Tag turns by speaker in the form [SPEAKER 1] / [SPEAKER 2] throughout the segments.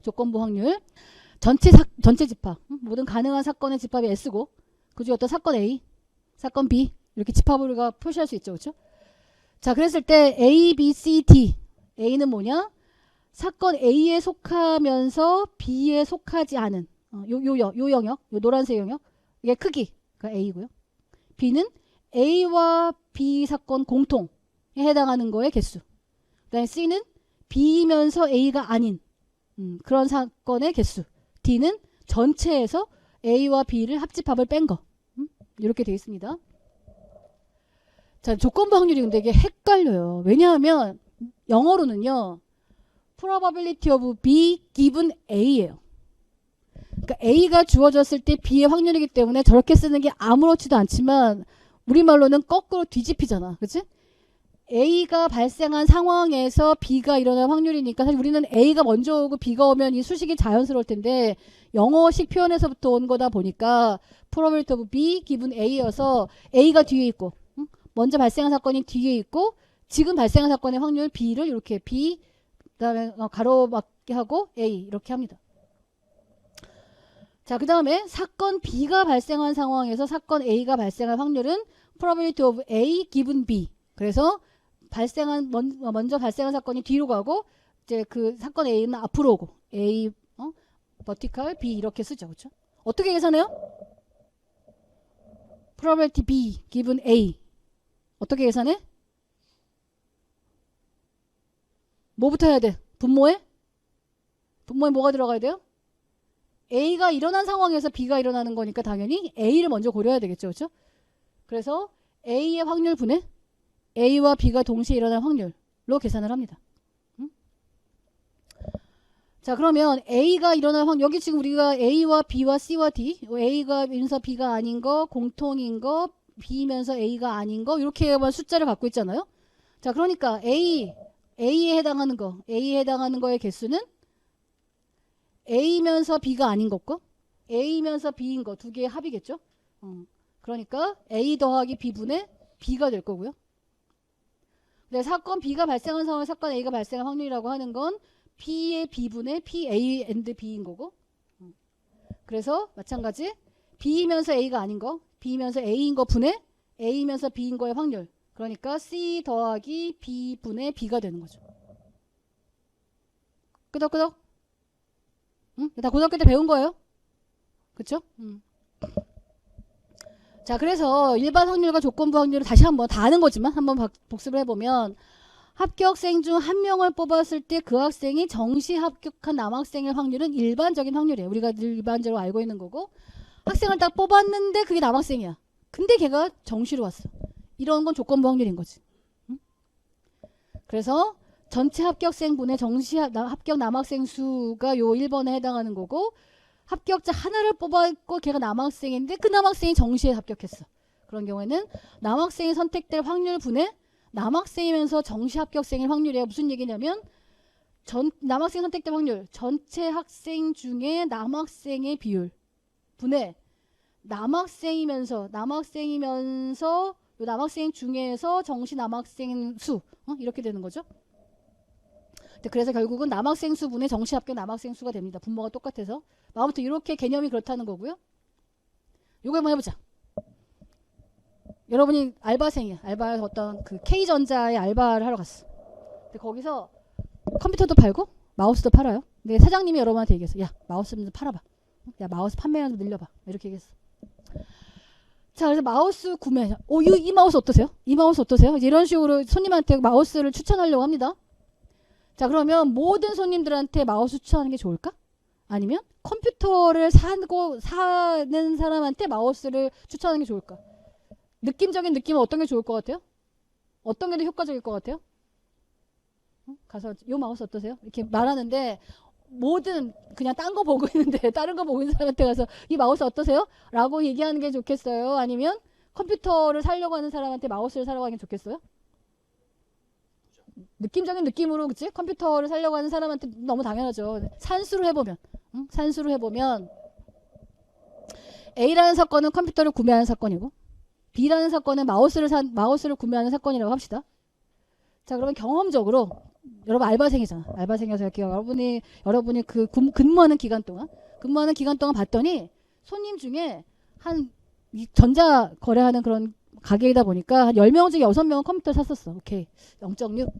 [SPEAKER 1] 조건부 확률. 전체 집합. 모든 가능한 사건의 집합이 S고 그중에 어떤 사건 A, 사건 B 이렇게 집합을 우리가 표시할 수 있죠. 그렇죠? 자, 그랬을 때 A, B, C, D. A는 뭐냐? 사건 A에 속하면서 B에 속하지 않은 요 영역, 요 노란색 영역. 이게 크기가 A고요. B는 A와 B 사건 공통에 해당하는 거의 개수. 그다음에 C는 B이면서 A가 아닌 그런 사건의 개수. D는 전체에서 A와 B를 합집합을 뺀 거. 이렇게 되어 있습니다. 자, 조건부 확률이 근데 이게 헷갈려요. 왜냐하면 영어로는요. probability of B given A예요. 그러니까 A가 주어졌을 때 B의 확률이기 때문에 저렇게 쓰는 게 아무렇지도 않지만 우리말로는 거꾸로 뒤집히잖아. 그치? A가 발생한 상황에서 B가 일어날 확률이니까 사실 우리는 A가 먼저 오고 B가 오면 이 수식이 자연스러울 텐데 영어식 표현에서부터 온 거다 보니까 probability of B given A여서 A가 뒤에 있고 먼저 발생한 사건이 뒤에 있고 지금 발생한 사건의 확률 B를 이렇게 B 그다음에 가로막기 하고 A 이렇게 합니다. 자, 그 다음에 사건 B가 발생한 상황에서 사건 A가 발생할 확률은 probability of A given B. 그래서 먼저 발생한 사건이 뒤로 가고 이제 그 사건 A는 앞으로 오고 A vertical B 이렇게 쓰죠. 그렇죠? 어떻게 계산해요? probability B given A. 어떻게 계산해? 뭐부터 해야 돼? 분모에? 분모에 뭐가 들어가야 돼요? A가 일어난 상황에서 B가 일어나는 거니까 당연히 A를 먼저 고려해야 되겠죠. 그렇죠? 그래서 A의 확률 분의 A와 B가 동시에 일어날 확률로 계산을 합니다. 자, 그러면 A가 일어날 확률, 여기 지금 우리가 A와 B와 C와 D, A가 면서 B가 아닌 거, 공통인 거, B면서 A가 아닌 거 이렇게만 숫자를 갖고 있잖아요. 자, 그러니까 A에 해당하는 거의 개수는 A면서 B가 아닌 것과 A면서 B인 거 두 개의 합이겠죠. 그러니까 A 더하기 B분의 B가 될 거고요. 네, 사건 B가 발생한 상황에 사건 A가 발생할 확률이라고 하는 건 P의 B분의 P, A, and B인 거고. 그래서 마찬가지 B이면서 A가 아닌 거, B이면서 A인 거 분의 A면서 B인 거의 확률. 그러니까 C 더하기 B분의 B가 되는 거죠. 끄덕끄덕. 다 고등학교 때 배운 거예요. 그쵸? 자, 그래서 일반 확률과 조건부 확률을 다시 한번 다 아는 거지만 한번 복습을 해보면 합격생 중 한 명을 뽑았을 때 그 학생이 정시 합격한 남학생의 확률은 일반적인 확률이에요. 우리가 늘 일반적으로 알고 있는 거고 학생을 딱 뽑았는데 그게 남학생이야. 근데 걔가 정시로 왔어. 이런 건 조건부 확률인 거지. 그래서 전체 합격생분의 정시 합격 남학생 수가 요 1번에 해당하는 거고 합격자 하나를 뽑았고 걔가 남학생인데 그 남학생이 정시에 합격했어. 그런 경우에는 남학생이 선택될 확률 분의 남학생이면서 정시 합격생일 확률이에요. 무슨 얘기냐면 남학생 선택될 확률 전체 학생 중에 남학생의 비율 분의 남학생이면서 요 남학생 중에서 정시 남학생 수 이렇게 되는 거죠. 그래서 결국은 남학생 수분의 정시 합격 남학생 수가 됩니다. 분모가 똑같아서. 아무튼 이렇게 개념이 그렇다는 거고요. 요거 한번 해보자. 여러분이 알바생이야. 어떤 그 K전자의 알바를 하러 갔어. 근데 거기서 컴퓨터도 팔고 마우스도 팔아요. 근데 사장님이 여러분한테 얘기했어. 야, 마우스 좀 팔아봐. 야, 마우스 판매량 좀 늘려봐. 이렇게 얘기했어. 자, 그래서 마우스 구매. 이 마우스 어떠세요? 이 마우스 어떠세요? 이런 식으로 손님한테 마우스를 추천하려고 합니다. 자, 그러면 모든 손님들한테 마우스 추천하는 게 좋을까? 아니면 컴퓨터를 사는 사람한테 마우스를 추천하는 게 좋을까? 느낌적인 느낌은 어떤 게 좋을 것 같아요? 어떤 게 더 효과적일 것 같아요? 가서 요 마우스 어떠세요? 이렇게 말하는데 모든 그냥 딴 거 보고 있는데 다른 거 보고 있는 사람한테 가서 이 마우스 어떠세요? 라고 얘기하는 게 좋겠어요? 아니면 컴퓨터를 사려고 하는 사람한테 마우스를 사려고 하는 게 좋겠어요? 느낌적인 느낌으로 그치? 컴퓨터를 사려고 하는 사람한테 너무 당연하죠. 산수로 해보면 A라는 사건은 컴퓨터를 구매하는 사건이고 B라는 사건은 마우스를 구매하는 사건이라고 합시다. 자, 그러면 경험적으로 여러분 알바생이잖아. 알바생이어서 이렇게 여러분이 그 근무하는 기간 동안 봤더니 손님 중에 이 전자 거래하는 그런 가게이다 보니까 한 10명 중에 6명은 컴퓨터를 샀었어. 오케이. 0.6.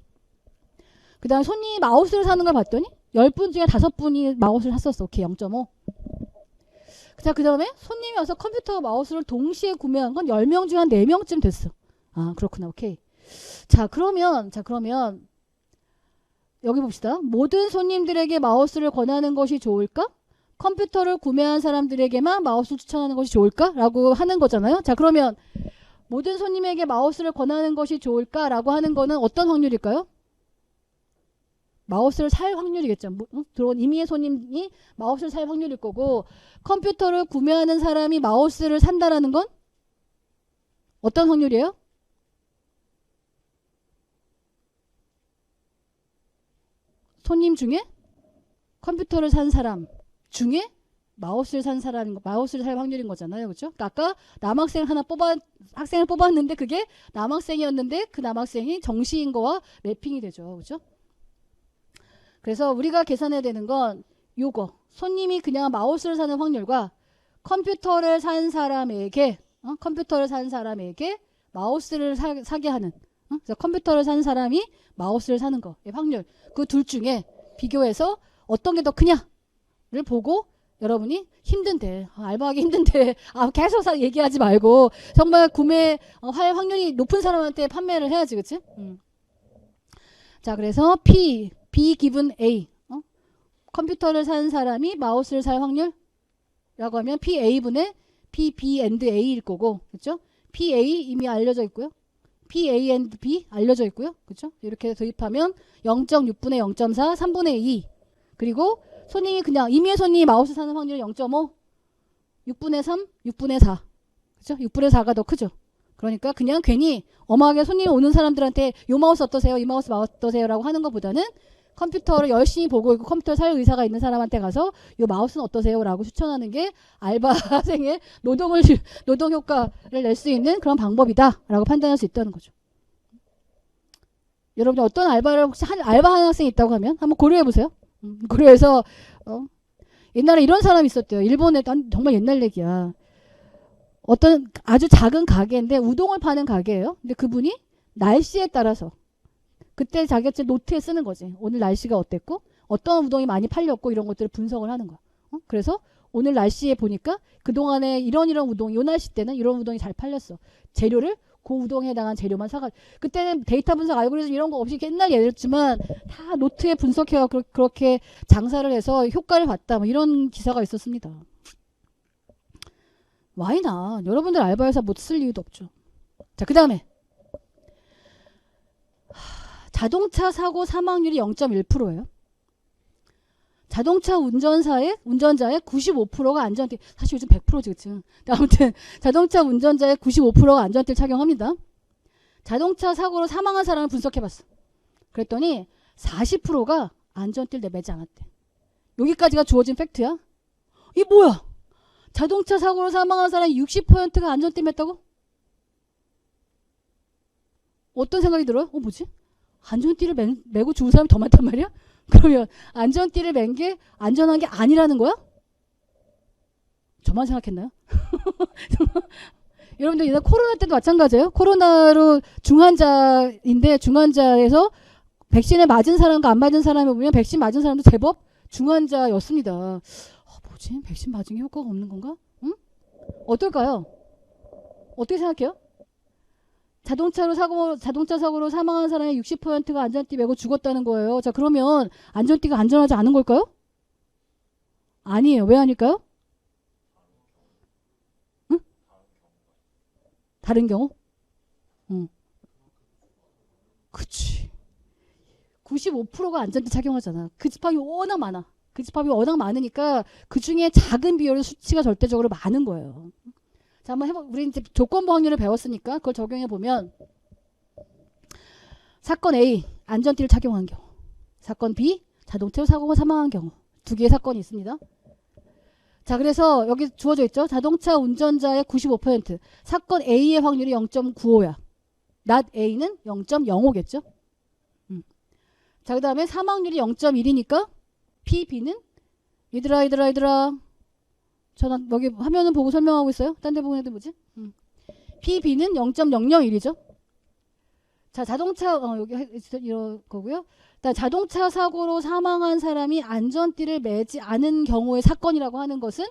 [SPEAKER 1] 그 다음에 손님이 마우스를 사는 걸 봤더니 10분 중에 5분이 마우스를 샀었어. 오케이. 0.5. 자, 그 다음에 손님이 와서 컴퓨터와 마우스를 동시에 구매한 건 10명 중에 한 4명쯤 됐어. 아, 그렇구나. 오케이. 자, 그러면 여기 봅시다. 모든 손님들에게 마우스를 권하는 것이 좋을까? 컴퓨터를 구매한 사람들에게만 마우스를 추천하는 것이 좋을까? 라고 하는 거잖아요. 자, 그러면 모든 손님에게 마우스를 권하는 것이 좋을까? 라고 하는 거는 어떤 확률일까요? 마우스를 살 확률이겠죠. 들어온 임의의 손님이 마우스를 살 확률일 거고, 컴퓨터를 구매하는 사람이 마우스를 산다라는 건 어떤 확률이에요? 손님 중에 컴퓨터를 산 사람 중에 마우스를 산 사람인 마우스를 살 확률인 거잖아요. 그렇죠? 그러니까 아까 학생을 뽑았는데 그게 남학생이었는데 그 남학생이 정시인 거와 매핑이 되죠. 그렇죠? 그래서 우리가 계산해야 되는 건 요거. 손님이 그냥 마우스를 사는 확률과 컴퓨터를 산 사람에게 마우스를 사게 하는 그래서 컴퓨터를 산 사람이 마우스를 사는 거의 확률. 그 둘 중에 비교해서 어떤 게 더 크냐를 보고 여러분이 힘든데 알바하기 힘든데 계속 얘기하지 말고 정말 구매할 확률이 높은 사람한테 판매를 해야지. 그치? 자, 그래서 B 기분 A 컴퓨터를 산 사람이 마우스를 살 확률이라고 하면 PA분의 PB and A일 거고, 그렇죠? PA 이미 알려져 있고요. PA and B 알려져 있고요. 그렇죠? 이렇게 도입하면 0.6분의 0.4, 3분의 2. 그리고 손님이 그냥 임의의 손님이 마우스 사는 확률은 0.5, 6분의 3, 6분의 4. 그렇죠? 6분의 4가 더 크죠. 그러니까 그냥 괜히 엄하게 손님이 오는 사람들한테 요 마우스 어떠세요? 이 마우스 어떠세요? 라고 하는 것보다는 컴퓨터를 열심히 보고 있고 컴퓨터를 살 의사가 있는 사람한테 가서 요 마우스는 어떠세요? 라고 추천하는 게 알바생의 노동 효과를 낼 수 있는 그런 방법이다 라고 판단할 수 있다는 거죠. 여러분들 어떤 혹시 알바하는 학생이 있다고 하면 한번 고려해 보세요. 고려해서 옛날에 이런 사람이 있었대요. 일본에 정말 옛날 얘기야. 어떤 아주 작은 가게인데 우동을 파는 가게예요. 근데 그분이 날씨에 따라서 그때 자기가 노트에 쓰는 거지. 오늘 날씨가 어땠고 어떤 우동이 많이 팔렸고 이런 것들을 분석을 하는 거야. 그래서 오늘 날씨에 보니까 그동안에 이런 우동이 요 날씨 때는 이런 우동이 잘 팔렸어. 재료를 그 우동에 해당한 재료만 사가. 그때는 데이터 분석 알고리즘 이런 거 없이 옛날 예였지만 다 노트에 분석해서 그렇게 장사를 해서 효과를 봤다. 뭐 이런 기사가 있었습니다. 와이나 여러분들 알바회사 못 쓸 이유도 없죠. 자, 그 다음에 자동차 사고 사망률이 0.1%예요. 자동차 운전자의 95%가 안전띠, 사실 요즘 100%지, 그치? 아무튼 자동차 운전자의 95%가 안전띠를 착용합니다. 자동차 사고로 사망한 사람을 분석해봤어. 그랬더니 40%가 안전띠를 매지 않았대. 여기까지가 주어진 팩트야. 이게 뭐야? 자동차 사고로 사망한 사람이 60%가 안전띠 맸다고? 어떤 생각이 들어요? 뭐지? 안전띠를 매고 죽은 사람이 더 많단 말이야? 그러면 안전띠를 맨 게 안전한 게 아니라는 거야? 저만 생각했나요? 여러분들 옛날 코로나 때도 마찬가지예요. 코로나로 중환자인데 중환자에서 백신을 맞은 사람과 안 맞은 사람을 보면 백신 맞은 사람도 제법 중환자였습니다. 뭐지? 백신 맞은 게 효과가 없는 건가? 응? 어떨까요? 어떻게 생각해요? 자동차 사고로 사망한 사람의 60%가 안전띠 매고 죽었다는 거예요. 자, 그러면 안전띠가 안전하지 않은 걸까요? 아니에요. 왜 아닐까요? 응? 다른 경우? 응. 그치. 95%가 안전띠 착용하잖아. 그 집합이 워낙 많아. 그 집합이 워낙 많으니까 그 중에 작은 비율의 수치가 절대적으로 많은 거예요. 자, 한번 우리 이제 조건부 확률을 배웠으니까 그걸 적용해 보면 사건 A 안전띠를 착용한 경우, 사건 B 자동차 사고가 사망한 경우 두 개의 사건이 있습니다. 자, 그래서 여기 주어져 있죠. 자동차 운전자의 95%, 사건 A의 확률이 0.95야. not A는 0.05겠죠. 자, 그 다음에 사망률이 0.1이니까 PB는 얘들아 저 여기 화면은 보고 설명하고 있어요. 딴 데 보는 애들 뭐지? PB는 0.001이죠. 자, 자동차 여기 이런 거고요. 자동차 사고로 사망한 사람이 안전띠를 매지 않은 경우의 사건이라고 하는 것은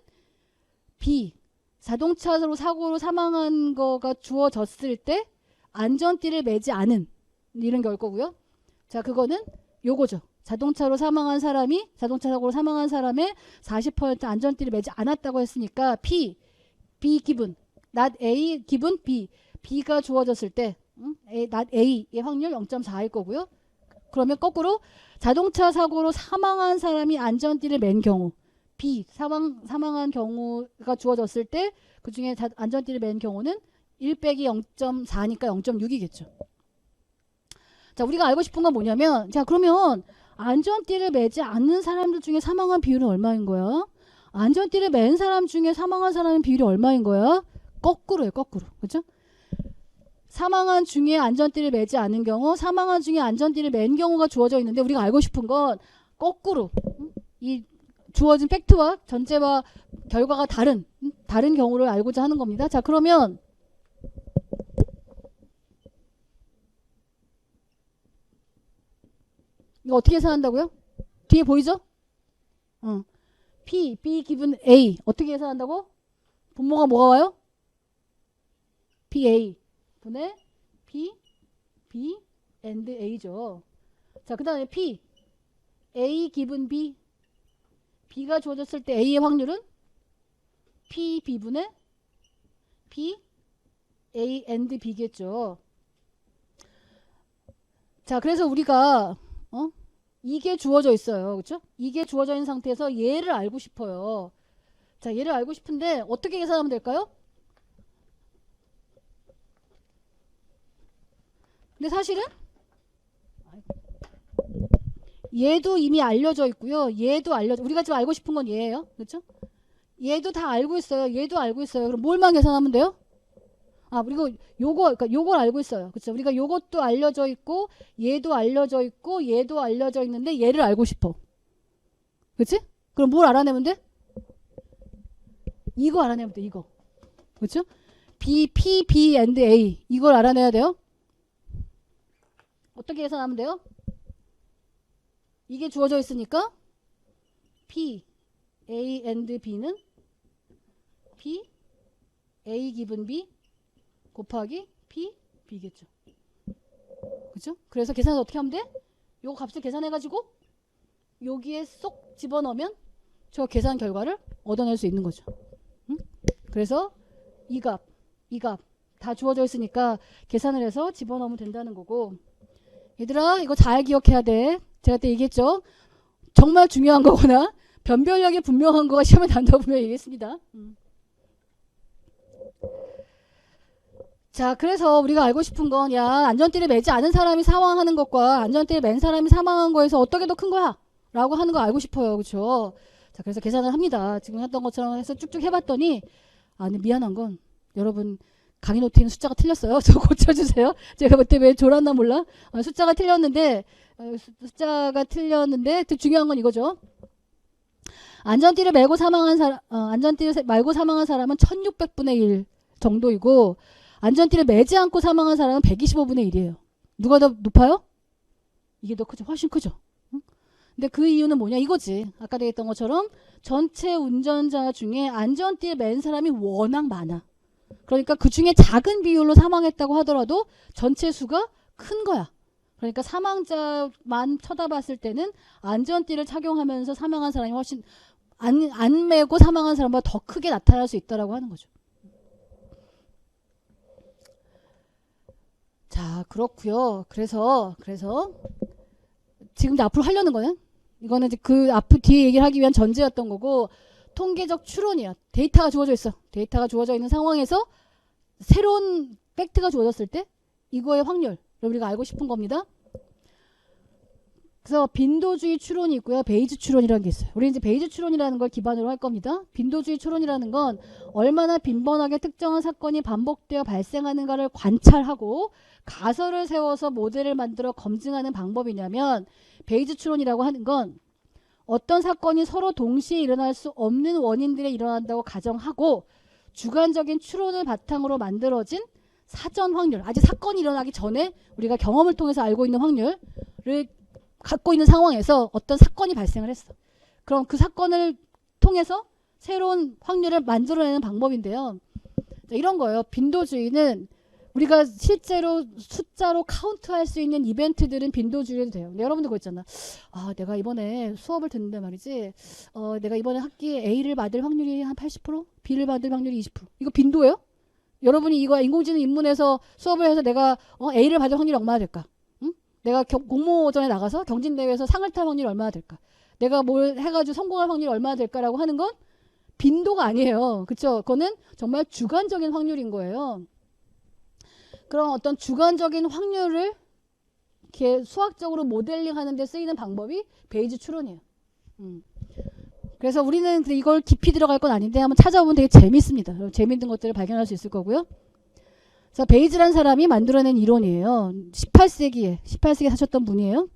[SPEAKER 1] B. 자동차로 사고로 사망한 거가 주어졌을 때 안전띠를 매지 않은 이런 게 올 거고요. 자, 그거는 요거죠. 자동차 사고로 사망한 사람의 40% 안전띠를 매지 않았다고 했으니까 P 기분, not A 기분 B. B가 주어졌을 때 not A의 확률 0.4일 거고요. 그러면 거꾸로 자동차 사고로 사망한 사람이 안전띠를 맨 경우 B 사망한 경우가 주어졌을 때 그중에 안전띠를 맨 경우는 1 빼기 0.4니까 0.6이겠죠. 자, 우리가 알고 싶은 건 뭐냐면, 자, 그러면 안전띠를 매지 않는 사람들 중에 사망한 비율은 얼마인 거야? 안전띠를 맨 사람 중에 사망한 사람의 비율이 얼마인 거야? 거꾸로예요, 거꾸로. 그죠? 사망한 중에 안전띠를 매지 않은 경우, 사망한 중에 안전띠를 맨 경우가 주어져 있는데 우리가 알고 싶은 건 거꾸로 이 주어진 팩트와 전제와 결과가 다른 경우를 알고자 하는 겁니다. 자, 그러면 이거 어떻게 계산한다고요? 뒤에 보이죠? P, B 기분 A 어떻게 계산한다고? 분모가 뭐가 와요? PA 분의 P, B, and A죠. 자, 그 다음에 P, A 기분 B. B가 주어졌을 때 A의 확률은 P, B분의 P, A, and B겠죠. 자, 그래서 우리가 이게 주어져 있어요. 그렇죠? 이게 주어져 있는 상태에서 얘를 알고 싶어요. 자, 얘를 알고 싶은데 어떻게 계산하면 될까요? 근데 사실은 얘도 이미 알려져 있고요. 우리가 지금 알고 싶은 건 얘예요. 그렇죠? 얘도 다 알고 있어요. 얘도 알고 있어요. 그럼 뭘만 계산하면 돼요? 그리고 요걸 알고 있어요. 그렇죠? 우리가 요것도 알려져 있고 얘도 알려져 있고 얘도 알려져 있는데 얘를 알고 싶어. 그렇지? 그럼 뭘 알아내면 돼? 이거 알아내면 돼. 이거. 그렇죠? B, P, B, and A 이걸 알아내야 돼요. 어떻게 계산하면 돼요? 이게 주어져 있으니까 P, A, and B는 P, A 기분 B 곱하기 P, B겠죠. 그죠? 그래서 계산을 어떻게 하면 돼? 요거 값을 계산해가지고 여기에 쏙 집어넣으면 저 계산 결과를 얻어낼 수 있는 거죠. 응? 그래서 이 값 다 주어져 있으니까 계산을 해서 집어넣으면 된다는 거고. 얘들아, 이거 잘 기억해야 돼. 제가 그때 얘기했죠. 정말 중요한 거거나 변별력이 분명한 거가 시험에 난다고 분명히 얘기했습니다. 자, 그래서 우리가 알고 싶은 건 안전띠를 매지 않은 사람이 사망하는 것과 안전띠를 맨 사람이 사망한 거에서 어떻게 더 큰 거야? 라고 하는 거 알고 싶어요. 그렇죠? 자, 그래서 계산을 합니다. 지금 했던 것처럼 해서 쭉쭉 해봤더니 근데 미안한 건 여러분 강의 노트에는 숫자가 틀렸어요. 저 고쳐주세요. 제가 그때 왜 졸았나 몰라. 숫자가 틀렸는데 중요한 건 이거죠. 안전띠를 말고 사망한 사람은 1600분의 1 정도이고 안전띠를 매지 않고 사망한 사람은 125분의 1이에요. 누가 더 높아요? 이게 더 크죠. 훨씬 크죠. 근데 그 이유는 뭐냐 이거지. 아까 얘기했던 것처럼 전체 운전자 중에 안전띠를 맨 사람이 워낙 많아. 그러니까 그 중에 작은 비율로 사망했다고 하더라도 전체 수가 큰 거야. 그러니까 사망자만 쳐다봤을 때는 안전띠를 착용하면서 사망한 사람이 훨씬 안 매고 사망한 사람보다 더 크게 나타날 수 있다라고 하는 거죠. 자, 그렇고요. 그래서 지금 앞으로 하려는 거는 이거는 이제 그 앞으로 뒤에 얘기를 하기 위한 전제였던 거고 통계적 추론이야. 데이터가 주어져 있어. 데이터가 주어져 있는 상황에서 새로운 팩트가 주어졌을 때 이거의 확률 우리가 알고 싶은 겁니다. 그래서 빈도주의 추론이 있고요. 베이즈 추론이라는 게 있어요. 우리 이제 베이즈 추론이라는 걸 기반으로 할 겁니다. 빈도주의 추론이라는 건 얼마나 빈번하게 특정한 사건이 반복되어 발생하는가를 관찰하고 가설을 세워서 모델을 만들어 검증하는 방법이냐면, 베이즈 추론이라고 하는 건 어떤 사건이 서로 동시에 일어날 수 없는 원인들에 일어난다고 가정하고 주관적인 추론을 바탕으로 만들어진 사전 확률, 아직 사건이 일어나기 전에 우리가 경험을 통해서 알고 있는 확률을 갖고 있는 상황에서 어떤 사건이 발생을 했어. 그럼 그 사건을 통해서 새로운 확률을 만들어내는 방법인데요. 자, 이런 거예요. 빈도주의는 우리가 실제로 숫자로 카운트할 수 있는 이벤트들은 빈도주의해도 돼요. 근데 여러분들 그거 있잖아. 아, 내가 이번에 수업을 듣는데 말이지. 내가 이번에 학기에 A를 받을 확률이 한 80%? B를 받을 확률이 20%. 이거 빈도예요? 여러분이 이거 인공지능 입문해서 수업을 해서 내가 A를 받을 확률이 얼마나 될까? 응? 내가 공모전에 나가서 경진대회에서 상을 탈 확률이 얼마나 될까? 내가 뭘 해가지고 성공할 확률이 얼마나 될까라고 하는 건 빈도가 아니에요. 그쵸? 그거는 정말 주관적인 확률인 거예요. 그런 어떤 주관적인 확률을 이렇게 수학적으로 모델링 하는 데 쓰이는 방법이 베이즈 추론이에요. 그래서 우리는 이걸 깊이 들어갈 건 아닌데 한번 찾아보면 되게 재밌습니다. 재밌는 것들을 발견할 수 있을 거고요. 자, 베이즈란 사람이 만들어낸 이론이에요. 18세기에 사셨던 분이에요.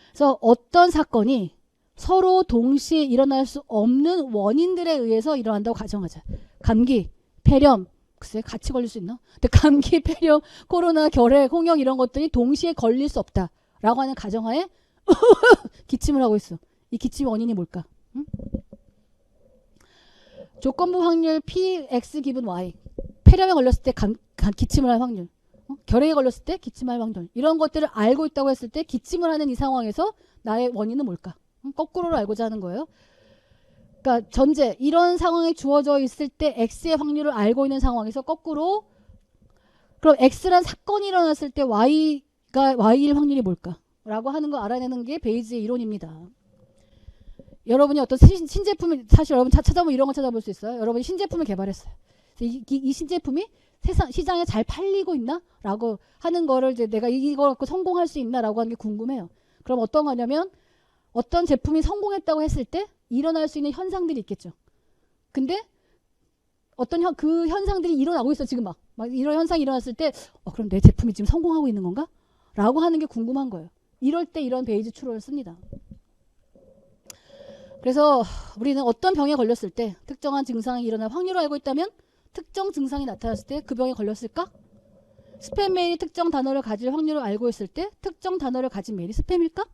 [SPEAKER 1] 그래서 어떤 사건이 서로 동시에 일어날 수 없는 원인들에 의해서 일어난다고 가정하자. 감기, 폐렴, 글쎄 같이 걸릴 수 있나? 근데 감기, 폐렴, 코로나, 결핵, 홍역 이런 것들이 동시에 걸릴 수 없다라고 하는 가정하에 기침을 하고 있어. 이 기침 원인이 뭘까? 응? 조건부 확률 Px 기분 Y. 폐렴에 걸렸을 때 기침을 할 확률. 결핵에 걸렸을 때 기침할 확률. 이런 것들을 알고 있다고 했을 때 기침을 하는 이 상황에서 나의 원인은 뭘까? 거꾸로를 알고자 하는 거예요. 그러니까 전제 이런 상황이 주어져 있을 때 X의 확률을 알고 있는 상황에서 거꾸로 그럼 X란 사건이 일어났을 때 Y일 확률이 뭘까? 라고 하는 거 알아내는 게 베이즈의 이론입니다. 여러분이 어떤 신제품을 사실 여러분 찾아보면 이런 거 찾아볼 수 있어요. 여러분이 신제품을 개발했어요. 이 신제품이 시장에 잘 팔리고 있나? 라고 하는 거를 이제 내가 이거 갖고 성공할 수 있나? 라고 하는 게 궁금해요. 그럼 어떤 거냐면 어떤 제품이 성공했다고 했을 때 일어날 수 있는 현상들이 있겠죠. 근데 어떤 그 현상들이 일어나고 있어. 지금 막 이런 현상이 일어났을 때 그럼 내 제품이 지금 성공하고 있는 건가? 라고 하는 게 궁금한 거예요. 이럴 때 이런 베이즈 추론을 씁니다. 그래서 우리는 어떤 병에 걸렸을 때 특정한 증상이 일어날 확률을 알고 있다면 특정 증상이 나타났을 때 그 병에 걸렸을까? 스팸 메일이 특정 단어를 가질 확률을 알고 있을 때 특정 단어를 가진 메일이 스팸일까?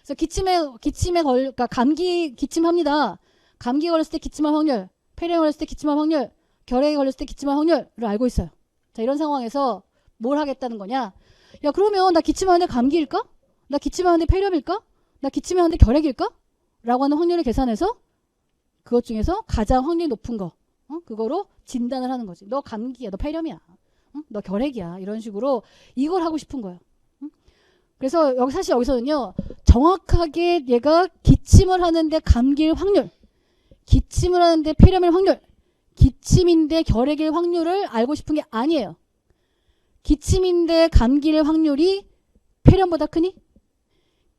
[SPEAKER 1] 그래서 그러니까 감기 기침합니다. 감기 걸렸을 때 기침할 확률, 폐렴 걸렸을 때 기침할 확률, 결핵에 걸렸을 때 기침할 확률을 알고 있어요. 자, 이런 상황에서 뭘 하겠다는 거냐? 야, 그러면 나 기침하는데 감기일까? 나 기침하는데 폐렴일까? 나 기침하는데 결핵일까? 라고 하는 확률을 계산해서 그것 중에서 가장 확률이 높은 거 그거로 진단을 하는 거지. 너 감기야, 너 폐렴이야, 너 결핵이야, 이런 식으로 이걸 하고 싶은 거예요. 그래서 사실 여기서는요 정확하게 얘가 기침을 하는데 감기일 확률, 기침을 하는데 폐렴일 확률, 기침인데 결핵일 확률을 알고 싶은 게 아니에요. 기침인데 감기일 확률이 폐렴보다 크니?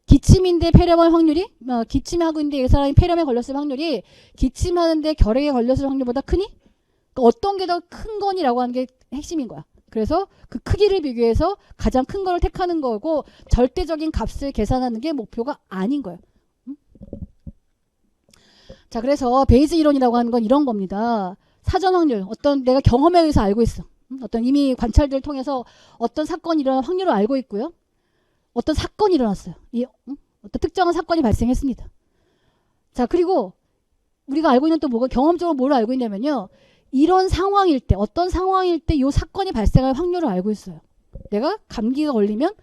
[SPEAKER 1] 기침인데 폐렴할 확률이 기침하고 있는데 이 사람이 폐렴에 걸렸을 확률이 기침하는데 결핵에 걸렸을 확률보다 크니? 그러니까 어떤 게 더 큰 거니라고 하는 게 핵심인 거야. 그래서 그 크기를 비교해서 가장 큰 거를 택하는 거고 절대적인 값을 계산하는 게 목표가 아닌 거예요. 자, 그래서 베이즈 이론이라고 하는 건 이런 겁니다. 사전 확률, 어떤 내가 경험에 의해서 알고 있어. 어떤 이미 관찰들을 통해서 어떤 사건이 일어날 확률을 알고 있고요. 어떤 사건이 일어났어요. 어떤 특정한 사건이 발생했습니다. 자, 그리고 우리가 알고 있는 또 뭐가 경험적으로 뭘 알고 있냐면요. 이런 상황일 때, 어떤 상황일 때 이 사건이 발생할 확률을 알고 있어요. 내가 감기가 걸리면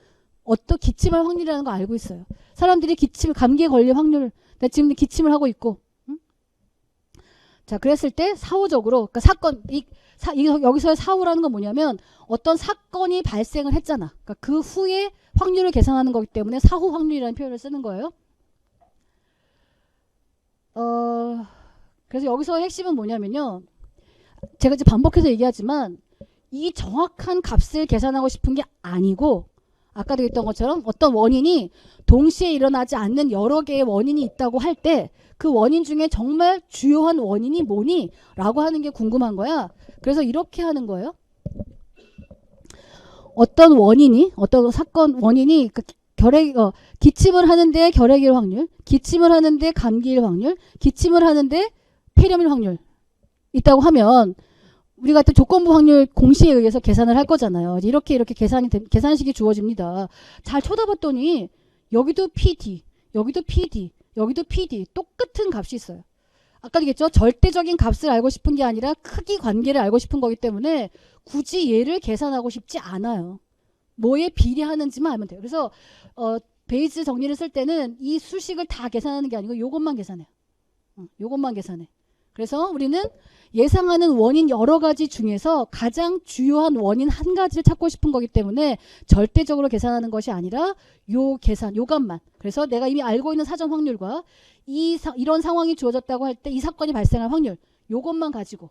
[SPEAKER 1] 어떤 기침할 확률이라는 거 알고 있어요. 사람들이 감기에 걸릴 확률, 내가 지금 기침을 하고 있고. 자, 그랬을 때 사후적으로, 그러니까 여기서의 사후라는 건 뭐냐면 어떤 사건이 발생을 했잖아. 그러니까 그 후에 확률을 계산하는 거기 때문에 사후 확률이라는 표현을 쓰는 거예요. 그래서 여기서 핵심은 뭐냐면요. 제가 이제 반복해서 얘기하지만 이 정확한 값을 계산하고 싶은 게 아니고 아까도 했던 것처럼 어떤 원인이 동시에 일어나지 않는 여러 개의 원인이 있다고 할 때 그 원인 중에 정말 주요한 원인이 뭐니? 라고 하는 게 궁금한 거야. 그래서 이렇게 하는 거예요. 어떤 원인이, 어떤 사건 원인이 기침을 하는데 결핵일 확률, 기침을 하는데 감기일 확률, 기침을 하는데 폐렴일 확률 있다고 하면 우리가 또 조건부 확률 공식에 의해서 계산을 할 거잖아요. 이렇게 계산식이 주어집니다. 잘 쳐다봤더니 여기도 PD, 여기도 PD, 여기도 PD 똑같은 값이 있어요. 아까 얘기했죠. 절대적인 값을 알고 싶은 게 아니라 크기 관계를 알고 싶은 거기 때문에 굳이 얘를 계산하고 싶지 않아요. 뭐에 비례하는지만 알면 돼요. 그래서 베이스 정리를 쓸 때는 이 수식을 다 계산하는 게 아니고 요것만 계산해요. 요것만 계산해. 그래서 우리는 예상하는 원인 여러 가지 중에서 가장 주요한 원인 한 가지를 찾고 싶은 거기 때문에 절대적으로 계산하는 것이 아니라 요 계산, 요 값만. 그래서 내가 이미 알고 있는 사전 확률과 이런 상황이 주어졌다고 할 때 이 사건이 발생할 확률, 요것만 가지고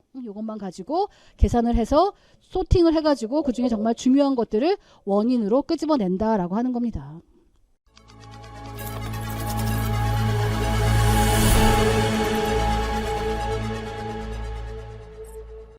[SPEAKER 1] 계산을 해서 소팅을 해가지고 그 중에 정말 중요한 것들을 원인으로 끄집어낸다라고 하는 겁니다.